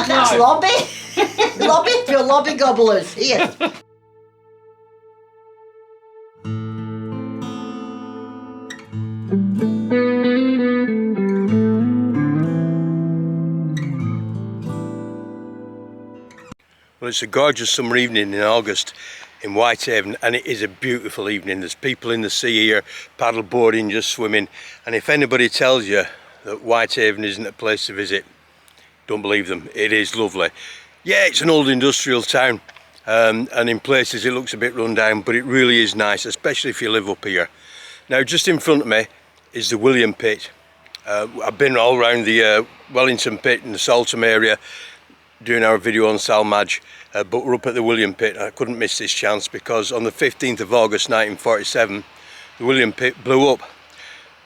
That's lobby. Lobby for lobby gobblers. Here. Well, it's a gorgeous summer evening in August in Whitehaven, and it is a beautiful evening. There's people in the sea here, paddle boarding, just swimming, and if anybody tells you that Whitehaven isn't a place to visit, don't believe them. It is lovely. Yeah, it's an old industrial town, and in places it looks a bit run down, but it really is nice, especially if you live up here. Now, just in front of me is the William Pit. I've been all around the Wellington Pit and the Saltham area doing our video on Salmage, but we're up at the William Pit. I couldn't miss this chance because on the 15th of August 1947 the William Pit blew up.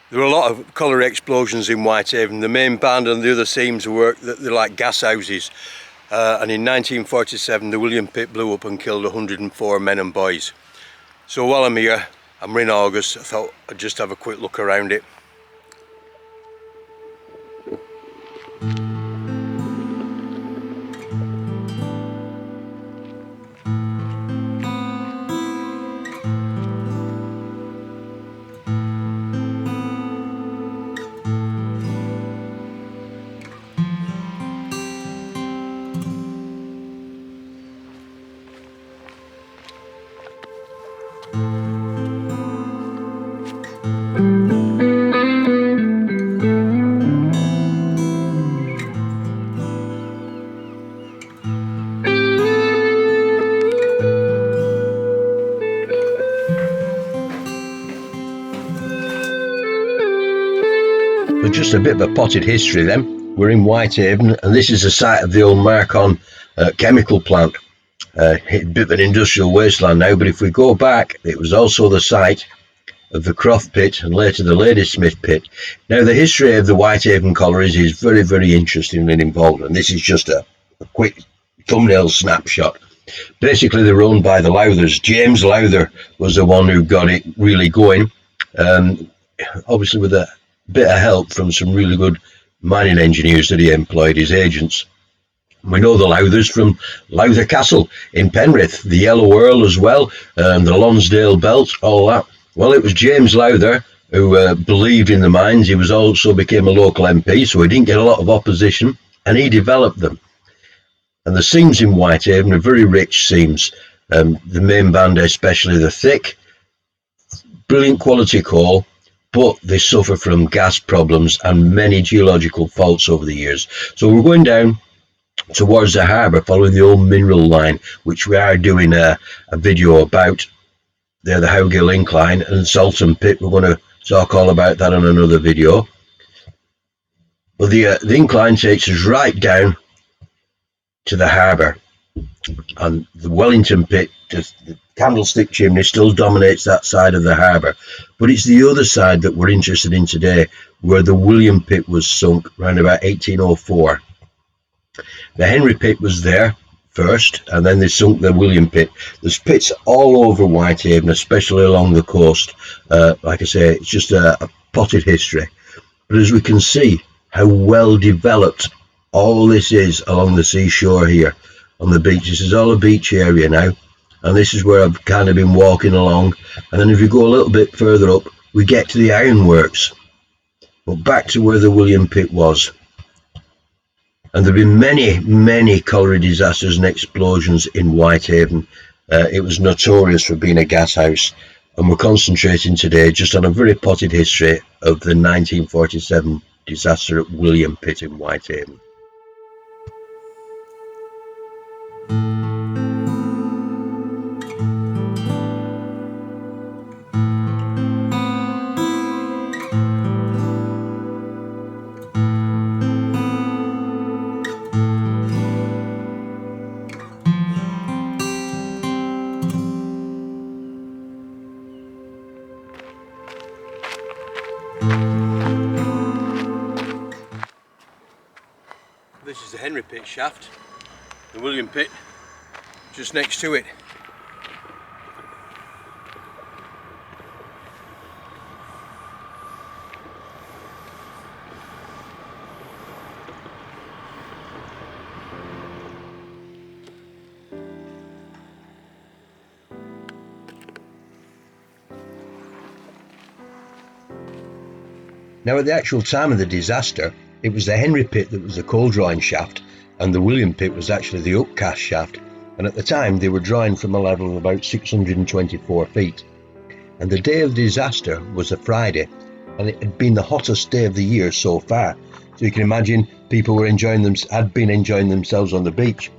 There were a lot of colliery explosions in Whitehaven. The main band and the other seams were they're like gas houses, and in 1947 the William Pit blew up and killed 104 men and boys. So while I'm here, I'm in August, I thought I'd just have a quick look around it. But just a bit of a potted history then. We're in Whitehaven, and this is the site of the old Marcon chemical plant. A bit of an industrial wasteland now, but if we go back, it was also the site of the Croft Pit and later the Ladysmith Pit. Now, the history of the Whitehaven collieries is very, very interesting and involved, and this is just a quick thumbnail snapshot. Basically, they were owned by the Lowthers. James Lowther was the one who got it really going, obviously with a bit of help from some really good mining engineers that he employed, his agents. We know the Lowthers from Lowther Castle in Penrith, the Yellow Earl as well, and the Lonsdale Belt, all that. Well, it was James Lowther who believed in the mines. He was also became a local MP, so he didn't get a lot of opposition, and he developed them. And the seams in Whitehaven are very rich seams. The main band, especially the thick, brilliant quality coal, but they suffer from gas problems and many geological faults over the years. So we're going down towards the harbour following the old mineral line, which we are doing a video about. There, the Howgill Incline and Saltham Pit. We're going to talk all about that on another video. Well, the incline takes us right down to the harbour, and the Wellington Pit, the candlestick chimney, still dominates that side of the harbour, but it's the other side that we're interested in today, where the William Pit was sunk around about 1804. The Henry Pit was there first, and then they sunk the William Pit. There's pits all over Whitehaven, especially along the coast. Like I say, it's just a potted history, but as we can see how well developed all this is along the seashore here on the beach. This is all a beach area now, and this is where I've kind of been walking along. And then if you go a little bit further up, we get to the ironworks. But back to where the William Pit was. And there have been many, many colliery disasters and explosions in Whitehaven. It was notorious for being a gas house, and we're concentrating today just on a very potted history of the 1947 disaster at William Pit in Whitehaven. Henry Pit shaft, the William Pit just next to it. Now at the actual time of the disaster, it was the Henry Pit that was the coal drawing shaft, and the William Pit was actually the upcast shaft, and at the time they were drawing from a level of about 624 feet. And the day of the disaster was a Friday, and it had been the hottest day of the year so far, so you can imagine people had been enjoying themselves on the beach.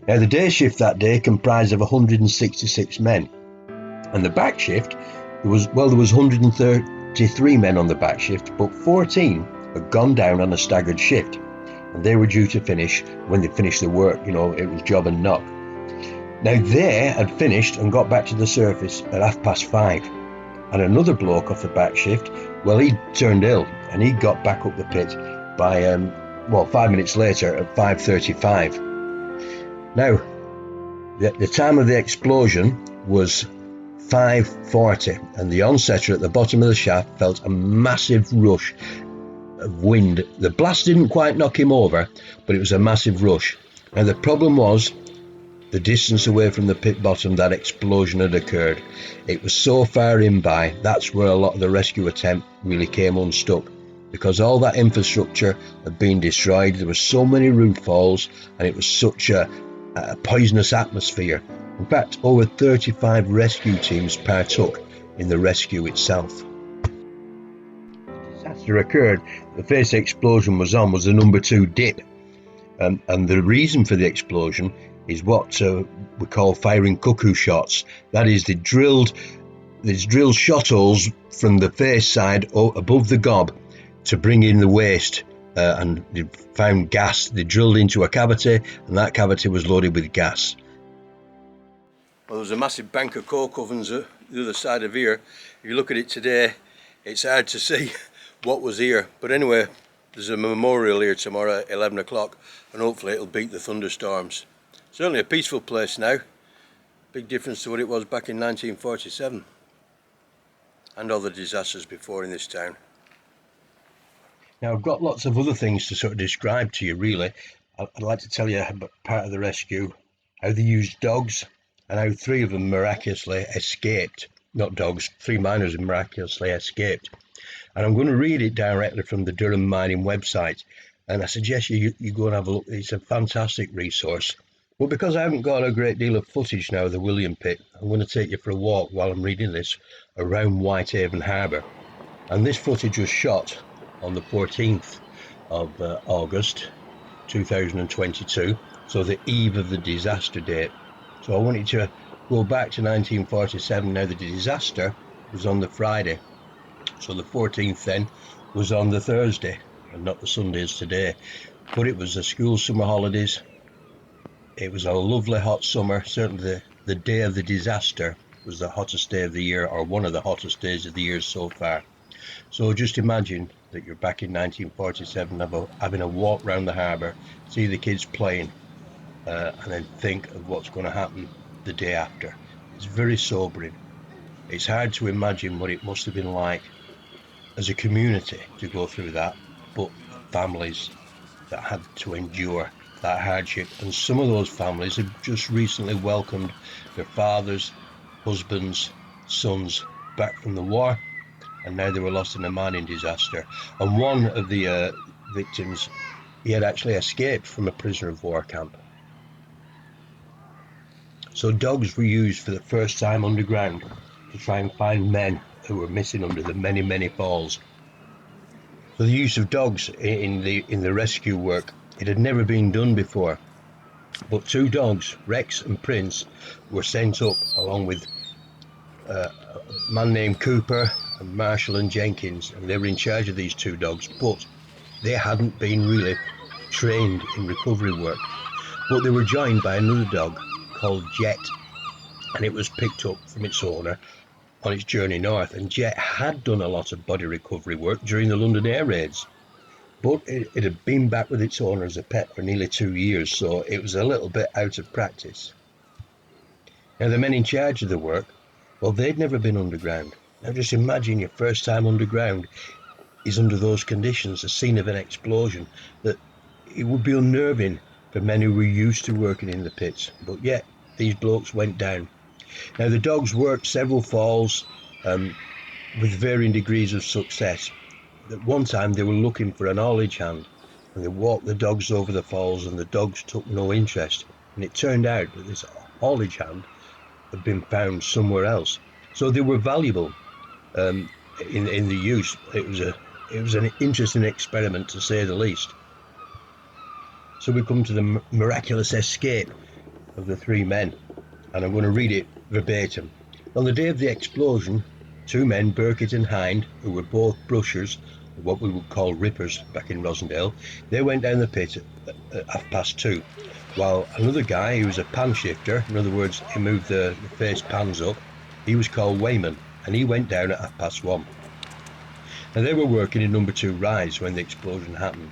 Now the day shift that day comprised of 166 men, and the back shift, there was 133 men on the back shift, but 14 had gone down on a staggered shift, and they were due to finish when they finished the work. You know, it was job and knock. Now they had finished and got back to the surface at 5:30, and another bloke off the back shift, well, he turned ill and he got back up the pit by 5 minutes later at 5:35. Now the time of the explosion was 5:40, and the onsetter at the bottom of the shaft felt a massive rush of wind. The blast didn't quite knock him over, but it was a massive rush. Now the problem was the distance away from the pit bottom that explosion had occurred. It was so far in by, that's where a lot of the rescue attempt really came unstuck, because all that infrastructure had been destroyed. There were so many roof falls, and it was such a poisonous atmosphere. In fact, over 35 rescue teams partook in the rescue itself. The disaster occurred. The first explosion was the number 2 dip, and the reason for the explosion is what we call firing cuckoo shots. That is, they drilled shot holes from the face side above the gob to bring in the waste, and they found gas. They drilled into a cavity, and that cavity was loaded with gas. Well, there was a massive bank of coke ovens at the other side of here. If you look at it today, it's hard to see what was here. But anyway, there's a memorial here tomorrow at 11 o'clock, and hopefully it'll beat the thunderstorms. Certainly a peaceful place now. Big difference to what it was back in 1947 and all the disasters before in this town. Now I've got lots of other things to sort of describe to you really. I'd like to tell you about part of the rescue, how they used dogs, and how 3 of them miraculously escaped. Not dogs, 3 miners miraculously escaped. And I'm going to read it directly from the Durham Mining website, and I suggest you go and have a look. It's a fantastic resource. But because I haven't got a great deal of footage now of the William Pit, I'm going to take you for a walk while I'm reading this around Whitehaven Harbour. And this footage was shot on the 14th of August 2022, so the eve of the disaster date. So I wanted to go back to 1947. Now the disaster was on the Friday, so the 14th then was on the Thursday and not the Sunday as today. But it was the school summer holidays. It was a lovely hot summer. Certainly the day of the disaster was the hottest day of the year, or one of the hottest days of the year so far. So just imagine that you're back in 1947 having a walk round the harbour, see the kids playing, and then think of what's going to happen the day after. It's very sobering. It's hard to imagine what it must have been like as a community to go through that, but families that had to endure that hardship, and some of those families have just recently welcomed their fathers, husbands, sons back from the war, and now they were lost in a mining disaster. And one of the victims, he had actually escaped from a prisoner of war camp. So dogs were used for the first time underground to try and find men who were missing under the many, many falls. So the use of dogs in the rescue work, it had never been done before. But 2 dogs, Rex and Prince, were sent up along with a man named Cooper and Marshall and Jenkins, and they were in charge of these 2 dogs, but they hadn't been really trained in recovery work. But they were joined by another dog called Jet, and it was picked up from its owner on its journey north. And Jet had done a lot of body recovery work during the London air raids. But it had been back with its owner as a pet for nearly 2 years, so it was a little bit out of practice. Now, the men in charge of the work, well, they'd never been underground. Now, just imagine your first time underground is under those conditions, the scene of an explosion, that it would be unnerving for men who were used to working in the pits. But yet, these blokes went down. Now, the dogs worked several falls with varying degrees of success. At one time, they were looking for an haulage hand, and they walked the dogs over the falls, and the dogs took no interest. And it turned out that this haulage hand had been found somewhere else. So they were valuable in the use. It was an interesting experiment, to say the least. So we come to the miraculous escape of the three men, and I'm going to read it verbatim. On the day of the explosion, two men, Burkitt and Hind, who were both brushers, what we would call rippers back in Rosendale, they went down the pit at 2:30, while another guy who was a pan shifter, in other words, he moved the face pans up, he was called Wayman, and he went down at 1:30. Now, they were working in number 2 rise when the explosion happened,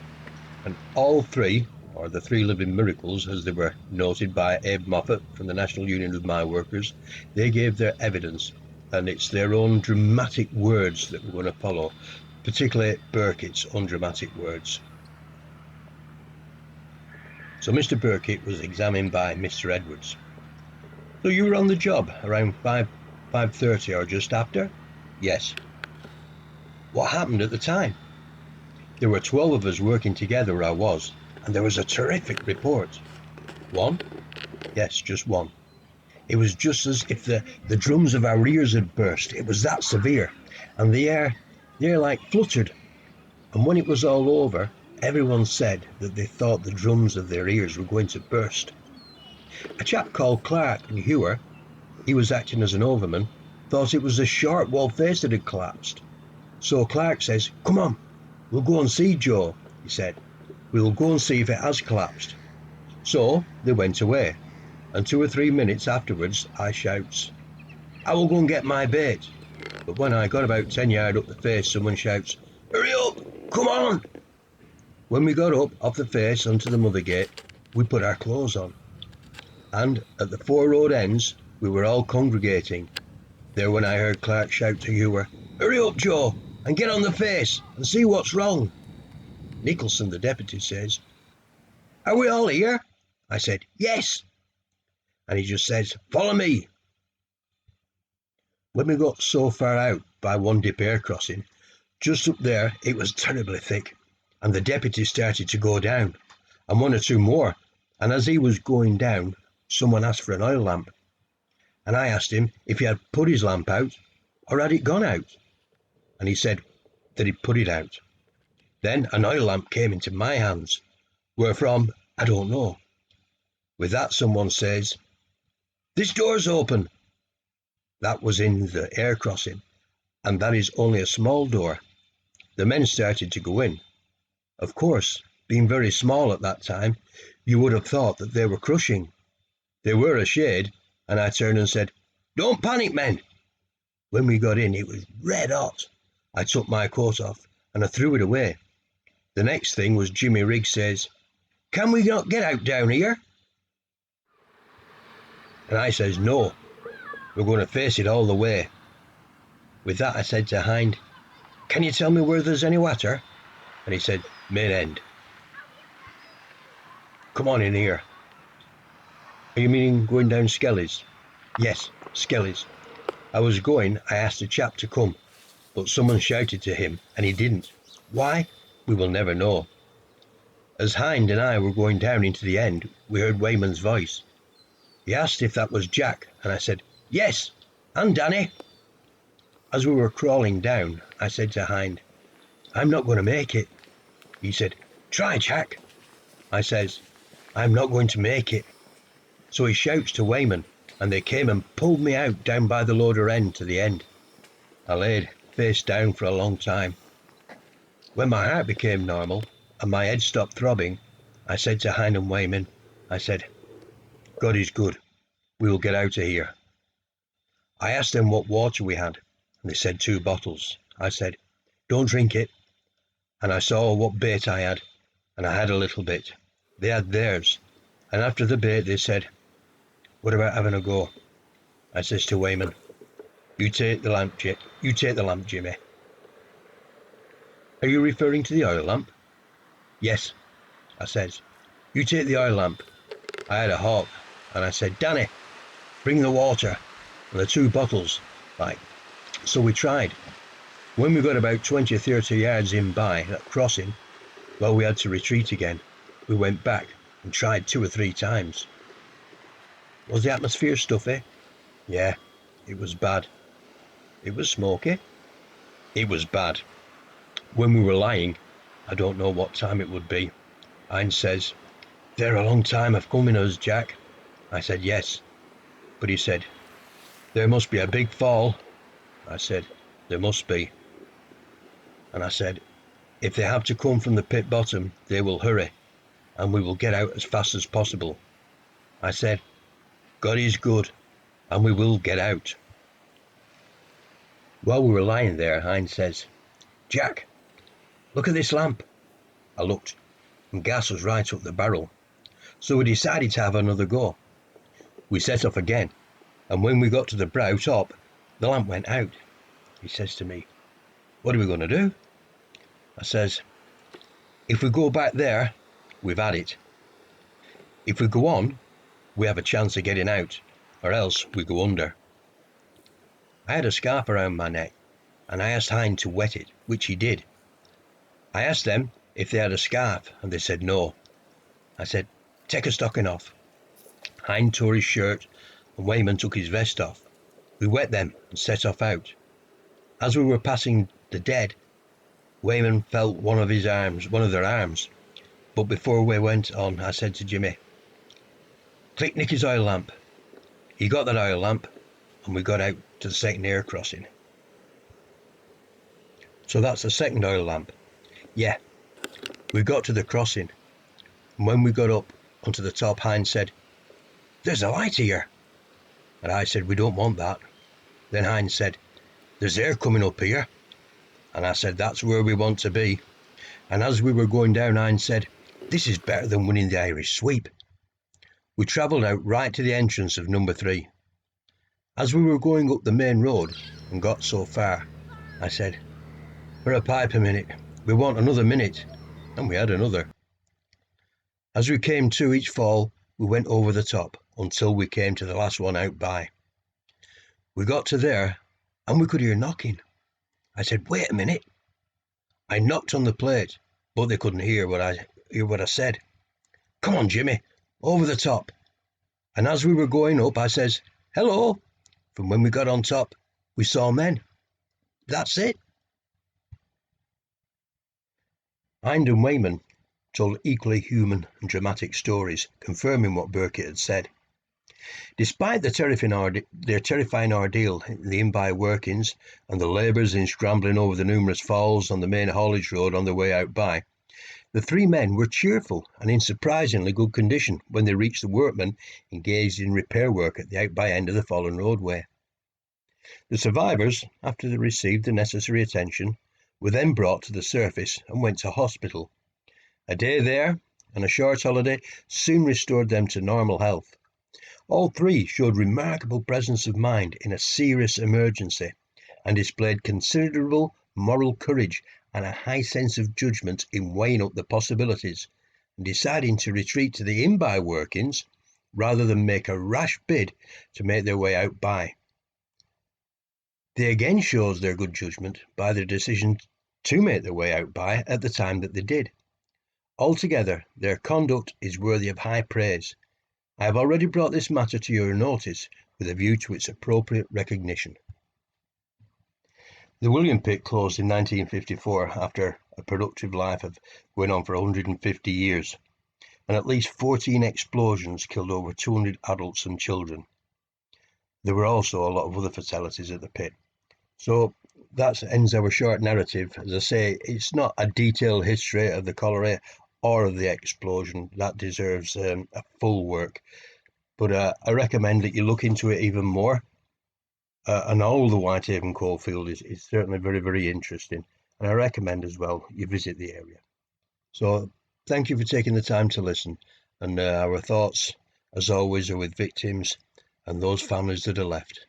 and all three, or the three living miracles, as they were noted by Abe Moffat from the National Union of Mine Workers, they gave their evidence, and it's their own dramatic words that we're going to follow, particularly Burkitt's undramatic words. So Mr. Burkitt was examined by Mr. Edwards. So you were on the job around 5:30 or just after? Yes. What happened at the time? There were 12 of us working together where I was, and there was a terrific report. One? Yes, just one. It was just as if the drums of our ears had burst. It was that severe, and the air like fluttered. And when it was all over, everyone said that they thought the drums of their ears were going to burst. A chap called Clark in Hewer, he was acting as an overman, thought it was the short wall face that had collapsed. So Clark says, "Come on, we'll go and see, Joe," he said. "We'll go and see if it has collapsed." So they went away, and 2 or 3 minutes afterwards I shouts, "I will go and get my bait." But when I got about 10 yards up the face, someone shouts, "Hurry up, come on." When we got up off the face onto the mother gate, we put our clothes on, and at the 4 road ends we were all congregating. There when I heard Clark shout to Hewer, "Hurry up, Joe, and get on the face and see what's wrong." Nicholson, the deputy, says, "Are we all here?" I said, "Yes." And he just says, "Follow me." When we got so far out by one dip air crossing, just up there it was terribly thick, and the deputy started to go down, and 1 or 2 more, and as he was going down, someone asked for an oil lamp, and I asked him if he had put his lamp out, or had it gone out, and he said that he'd put it out. Then an oil lamp came into my hands, where from, I don't know. With that, someone says, "This door's open." That was in the air crossing, and that is only a small door. The men started to go in. Of course, being very small at that time, you would have thought that they were crushing. They were a shade, and I turned and said, "Don't panic, men." When we got in, it was red hot. I took my coat off, and I threw it away. The next thing was Jimmy Riggs says, "Can we not get out down here?" And I says, "No, we're going to face it all the way." With that, I said to Hind, "Can you tell me where there's any water?" And he said, "Main end." "Come on in here." "Are you meaning going down Skellies?" "Yes, Skellies." I was going, I asked a chap to come, but someone shouted to him, and he didn't. Why? We will never know. As Hind and I were going down into the end, we heard Wayman's voice. He asked if that was Jack, and I said, "Yes, and Danny." As we were crawling down, I said to Hind, "I'm not going to make it." He said, "Try, Jack." I says, "I'm not going to make it." So he shouts to Wayman, and they came and pulled me out down by the loader end to the end. I laid face down for a long time. When my heart became normal and my head stopped throbbing, I said to Hind and Wayman, I said, "God is good. We will get out of here." I asked them what water we had, and they said 2 bottles. I said, "Don't drink it." and I saw what bait I had, and I had a little bit. They had theirs, and after the bait they said, "What about having a go?" I says to Wayman, You take the lamp, Jimmy." "Are you referring to the oil lamp?" "Yes," I says. "You take the oil lamp." I had a hawk, and I said, "Danny, bring the water and the 2 bottles, like." So we tried. When we got about 20 or 30 yards in by that crossing, well, we had to retreat again. We went back and tried 2 or 3 times. Was the atmosphere stuffy? Yeah, it was bad. It was smoky. It was bad. When we were lying, I don't know what time it would be, Hines says, "They're a long time of coming us, Jack." I said, "Yes." But he said, "There must be a big fall." I said, "There must be." And I said, "If they have to come from the pit bottom, they will hurry, and we will get out as fast as possible." I said, "God is good, and we will get out." While we were lying there, Hines says, "Jack, look at this lamp." I looked, and gas was right up the barrel. So we decided to have another go. We set off again, and when we got to the brow top, the lamp went out. He says to me, "What are we going to do?" I says, "If we go back there, we've had it. If we go on, we have a chance of getting out, or else we go under." I had a scarf around my neck, and I asked Hein to wet it, which he did. I asked them if they had a scarf, and they said no. I said, "Take a stocking off." Hein tore his shirt, and Wayman took his vest off. We wet them and set off out. As we were passing the dead, Wayman felt one of their arms. But before we went on, I said to Jimmy, "Click Nicky's oil lamp." He got that oil lamp, and we got out to the second air crossing. So that's the second oil lamp. Yeah, we got to the crossing, and when we got up onto the top, Hines said, "There's a light here." And I said, "We don't want that." Then Hines said, "There's air coming up here." And I said, "That's where we want to be." And as we were going down, Hines said, "This is better than winning the Irish sweep." We travelled out right to the entrance of number 3. As we were going up the main road and got so far, I said, "For a pipe a minute, we want another minute." And we had another. As we came to each fall, we went over the top until we came to the last one out by. We got to there, and we could hear knocking. I said, "Wait a minute." I knocked on the plate, but they couldn't hear what I said. "Come on, Jimmy, over the top." And as we were going up, I says, "Hello." From when we got on top, we saw men. That's it. Hind and Wayman told equally human and dramatic stories, confirming what Burkitt had said. Despite their terrifying ordeal in the in-by workings and the labours in scrambling over the numerous falls on the main haulage road on their way out by, the 3 men were cheerful and in surprisingly good condition when they reached the workmen engaged in repair work at the out-by end of the fallen roadway. The survivors, after they received the necessary attention, were then brought to the surface and went to hospital. A day there and a short holiday soon restored them to normal health. All 3 showed remarkable presence of mind in a serious emergency and displayed considerable moral courage and a high sense of judgment in weighing up the possibilities and deciding to retreat to the in-by workings rather than make a rash bid to make their way out by. They again shows their good judgment by their decision to make their way out by at the time that they did. Altogether, their conduct is worthy of high praise. I have already brought this matter to your notice with a view to its appropriate recognition. The William Pit closed in 1954 after a productive life of going on for 150 years, and at least 14 explosions killed over 200 adults and children. There were also a lot of other fatalities at the pit. So that ends our short narrative. As I say, it's not a detailed history of the colliery or of the explosion. That deserves a full work. But I recommend that you look into it even more. And all the Whitehaven coalfield is certainly very, very interesting. and I recommend as well you visit the area. So thank you for taking the time to listen, and our thoughts, as always, are with victims and those families that are left.